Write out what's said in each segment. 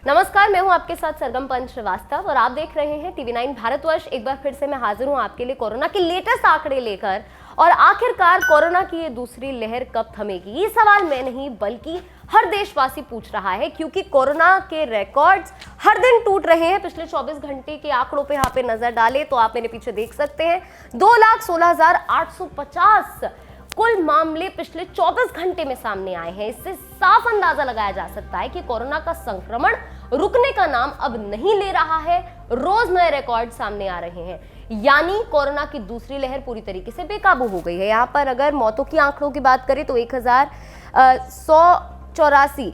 नमस्कार, मैं हूं आपके साथ सरगम पंच श्रीवास्तव और आप देख रहे हैं TV9 भारतवर्ष। एक बार फिर से मैं हाजिर हूं आपके लिए कोरोना के लेटेस्ट आंकड़े लेकर। और आखिरकार कोरोना की ये दूसरी लहर कब थमेगी, ये सवाल मैं नहीं बल्कि हर देशवासी पूछ रहा है, क्योंकि कोरोना के रिकॉर्ड्स हर दिन टूट रहे हैं। पिछले 24 घंटे के आंकड़ों पे यहाँ पे नजर डालें तो आप मेरे पीछे देख सकते हैं 2,16,850 कुल मामले पिछले 24 घंटे में सामने आए हैं। इससे साफ अंदाजा लगाया जा सकता है कि कोरोना का संक्रमण रुकने का नाम अब नहीं ले रहा है। रोज नए रिकॉर्ड सामने आ रहे हैं, यानी कोरोना की दूसरी लहर पूरी तरीके से बेकाबू हो गई है। यहाँ पर अगर मौतों की आंकड़ों की बात करें तो 1,184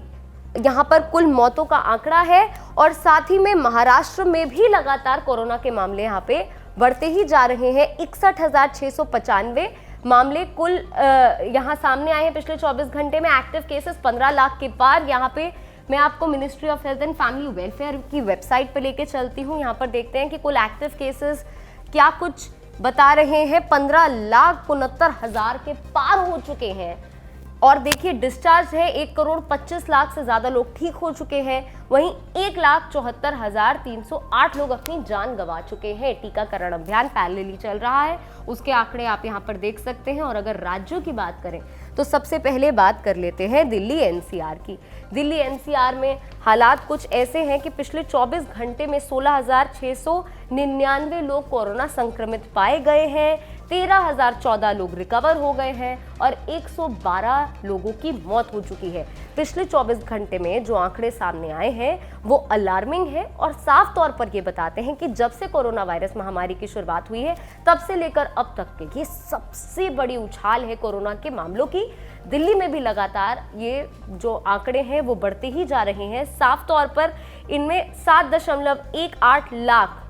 यहाँ पर कुल मौतों का आंकड़ा है। और साथ ही में महाराष्ट्र में भी लगातार कोरोना के मामले यहाँ पे बढ़ते ही जा रहे हैं। 61,695 मामले कुल यहाँ सामने आए हैं पिछले 24 घंटे में। एक्टिव केसेस 15 लाख के पार। यहाँ पे मैं आपको ministry of health and family welfare की वेबसाइट पे लेके चलती हूँ। यहाँ पर देखते हैं कि कुल एक्टिव केसेस क्या कुछ बता रहे हैं। 15,69,000 के पार हो चुके हैं। और देखिए डिस्चार्ज है 1,25,00,000 से ज्यादा लोग ठीक हो चुके हैं। वहीं 1,74,308 लोग अपनी जान गंवा चुके हैं। टीकाकरण अभियान पैरेलली चल रहा है, उसके आंकड़े आप यहां पर देख सकते हैं। और अगर राज्यों की बात करें तो सबसे पहले बात कर लेते हैं दिल्ली एनसीआर की। दिल्ली एनसीआर में हालात कुछ ऐसे हैं कि पिछले 24 घंटे में 16,699 लोग कोरोना संक्रमित पाए गए हैं। 13,014 लोग रिकवर हो गए हैं और 112 लोगों की मौत हो चुकी है। पिछले 24 घंटे में जो आंकड़े सामने आए हैं वो अलार्मिंग है और साफ तौर पर ये बताते हैं कि जब से कोरोना वायरस महामारी की शुरुआत हुई है तब से लेकर अब तक के ये सबसे बड़ी उछाल है कोरोना के मामलों की। दिल्ली में भी लगातार ये जो आंकड़े हैं वो बढ़ते ही जा रहे हैं। साफ तौर पर इनमें 7.18 लाख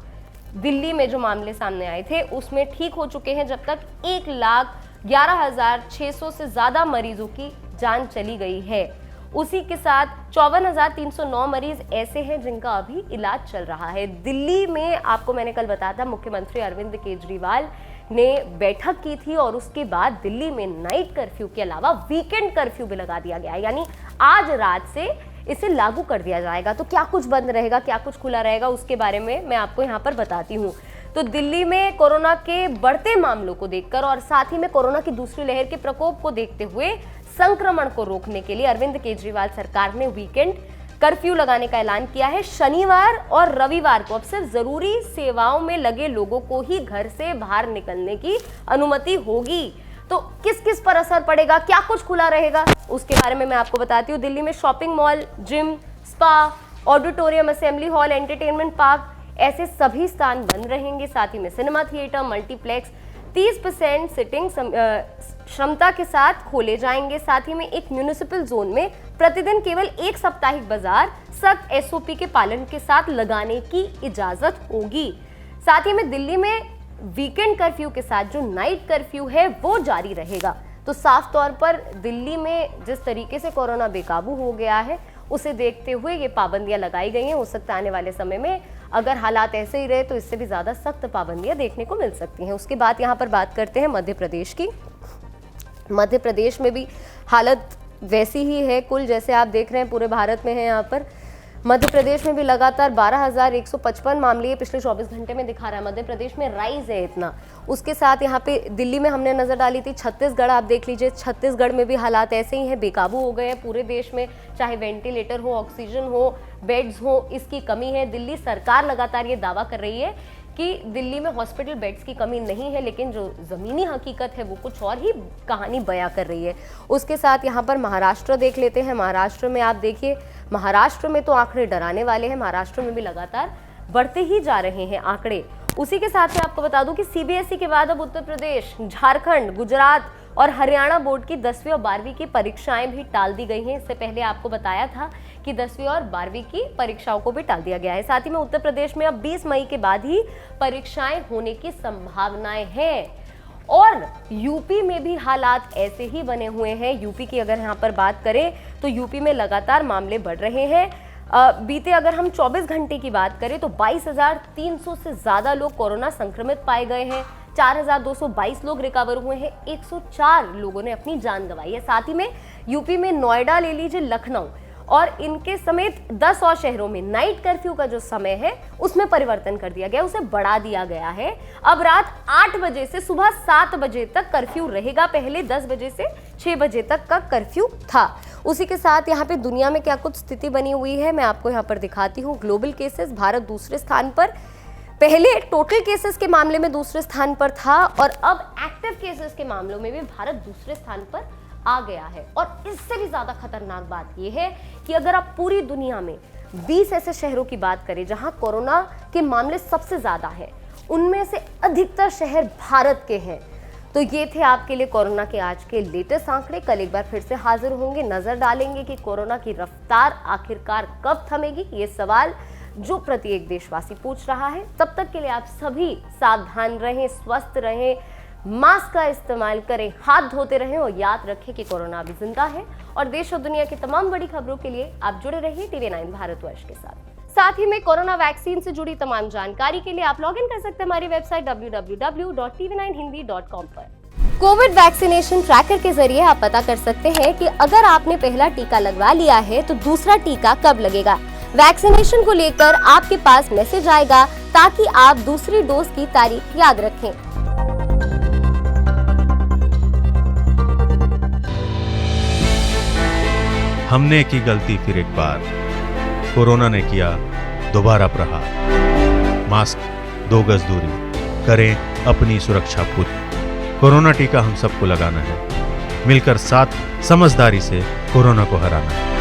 दिल्ली में जो मामले सामने आए थे उसमें ठीक हो चुके हैं, जब तक 1,11,600 से ज्यादा मरीजों की जान चली गई है। उसी के साथ 54,309 मरीज ऐसे हैं जिनका अभी इलाज चल रहा है। दिल्ली में आपको मैंने कल बताया था, मुख्यमंत्री अरविंद केजरीवाल ने बैठक की थी और उसके बाद दिल्ली में नाइट कर्फ्यू के अलावा वीकेंड कर्फ्यू भी लगा दिया गया है, यानी आज रात से इसे लागू कर दिया जाएगा। तो क्या कुछ बंद रहेगा, क्या कुछ खुला रहेगा, उसके बारे में मैं आपको यहाँ पर बताती हूँ। तो दिल्ली में कोरोना के बढ़ते मामलों को देखकर और साथ ही में कोरोना की दूसरी लहर के प्रकोप को देखते हुए संक्रमण को रोकने के लिए अरविंद केजरीवाल सरकार ने वीकेंड कर्फ्यू लगाने का ऐलान किया है। शनिवार और रविवार को अब सिर्फ जरूरी सेवाओं में लगे लोगों को ही घर से बाहर निकलने की अनुमति होगी। तो किस किस पर असर पड़ेगा, क्या कुछ खुला रहेगा, उसके बारे में मैं आपको बताती हूँ। दिल्ली में shopping mall, gym, spa, auditorium, assembly hall, entertainment park ऐसे सभी स्थान बंद रहेंगे। साथ ही में सिनेमा थिएटर, मल्टीप्लेक्स 30% सिटिंग क्षमता के साथ खोले जाएंगे। साथ ही में एक म्यूनिसिपल जोन में प्रतिदिन केवल एक साप्ताहिक बाजार सख्त SOP के पालन के साथ लगाने की इजाजत होगी। साथ ही में दिल्ली में वीकेंड कर्फ्यू के साथ जो नाइट कर्फ्यू है वो जारी रहेगा। तो साफ तौर पर दिल्ली में जिस तरीके से कोरोना बेकाबू हो गया है उसे देखते हुए ये पाबंदियां लगाई गई हैं। हो सकता है आने वाले समय में अगर हालात ऐसे ही रहे तो इससे भी ज़्यादा सख्त पाबंदियां देखने को मिल सकती हैं। उसके बाद यहाँ पर बात करते हैं मध्य प्रदेश की। मध्य प्रदेश में भी हालत वैसी ही है कुल जैसे आप देख रहे हैं पूरे भारत में है। यहाँ पर मध्य प्रदेश में भी लगातार 12,155 मामले पिछले 24 घंटे में दिखा रहा है। मध्य प्रदेश में राइज है इतना। उसके साथ यहाँ पे दिल्ली में हमने नजर डाली थी। छत्तीसगढ़ आप देख लीजिए, छत्तीसगढ़ में भी हालात ऐसे ही हैं, बेकाबू हो गए हैं पूरे देश में। चाहे वेंटिलेटर हो, ऑक्सीजन हो, बेड्स हो, इसकी कमी है। दिल्ली सरकार लगातार ये दावा कर रही है कि दिल्ली में हॉस्पिटल बेड्स की कमी नहीं है, लेकिन जो ज़मीनी हकीकत है वो कुछ और ही कहानी बयां कर रही है। उसके साथ यहाँ पर महाराष्ट्र देख लेते हैं। महाराष्ट्र में आप देखिए, महाराष्ट्र में तो आंकड़े डराने वाले हैं। महाराष्ट्र में भी लगातार बढ़ते ही जा रहे हैं आंकड़े। उसी के साथ ही आपको बता दूं कि CBSE के बाद अब उत्तर प्रदेश, झारखंड, गुजरात और हरियाणा बोर्ड की 10वीं और 12वीं की परीक्षाएं भी टाल दी गई हैं। इससे पहले आपको बताया था कि 10वीं और 12वीं की परीक्षाओं को भी टाल दिया गया है। साथ ही में उत्तर प्रदेश में अब 20 मई के बाद ही परीक्षाएं होने की संभावनाएं हैं। और यूपी में भी हालात ऐसे ही बने हुए हैं। यूपी की अगर यहाँ पर बात करें तो यूपी में लगातार मामले बढ़ रहे हैं। बीते अगर हम 24 घंटे की बात करें तो 22,300 से ज़्यादा लोग कोरोना संक्रमित पाए गए हैं। 4,222 लोग रिकवर हुए हैं। 104 लोगों ने अपनी जान गंवाई है। साथ ही में यूपी में नोएडा ले लीजिए, लखनऊ और इनके समेत 10 और शहरों में नाइट कर्फ्यू का जो समय है उसमें परिवर्तन कर दिया गया, उसे बढ़ा दिया गया है। अब रात 8 बजे से सुबह 7 बजे तक कर्फ्यू रहेगा, पहले 10 बजे से 6 बजे तक का कर्फ्यू था। उसी के साथ यहाँ पे दुनिया में क्या कुछ स्थिति बनी हुई है मैं आपको यहाँ पर दिखाती हूँ। ग्लोबल केसेस, भारत दूसरे स्थान पर, पहले टोटल केसेस के मामले में दूसरे स्थान पर था और अब एक्टिव केसेस के मामलों में भी भारत दूसरे स्थान पर आ गया है। और इससे भी ज्यादा खतरनाक बात यह है कि अगर आप पूरी दुनिया में 20 ऐसे शहरों की बात करें जहां कोरोना के मामले सबसे ज्यादा हैं, उनमें से अधिकतर शहर भारत के हैं। तो ये थे आपके लिए कोरोना के आज के लेटेस्ट आंकड़े। कल एक बार फिर से हाजिर होंगे, नजर डालेंगे कि कोरोना की रफ्तार आखिरकार कब थमेगी, ये सवाल जो प्रत्येक देशवासी पूछ रहा है। तब तक के लिए आप सभी सावधान रहें, स्वस्थ रहें, मास्क का इस्तेमाल करें, हाथ धोते रहें और याद रखें कि कोरोना अभी जिंदा है। और देश और दुनिया की तमाम बड़ी खबरों के लिए आप जुड़े रहिए TV9 भारतवर्ष के साथ ही में कोरोना वैक्सीन से जुड़ी तमाम जानकारी के लिए आप लॉग इन कर सकते हैं हमारी वेबसाइट www.tv9hindi.com पर। कोविड वैक्सीनेशन ट्रैकर के जरिए आप पता कर सकते हैं कि अगर आपने पहला टीका लगवा लिया है तो दूसरा टीका कब लगेगा। वैक्सीनेशन को लेकर आपके पास मैसेज आएगा ताकि आप दूसरी डोज की तारीख याद रखें। हमने की गलती फिर एक बार, कोरोना ने किया दोबारा प्रहार। मास्क, 2 गज दूरी, करें अपनी सुरक्षा खुद। कोरोना टीका हम सबको लगाना है, मिलकर साथ समझदारी से कोरोना को हराना है।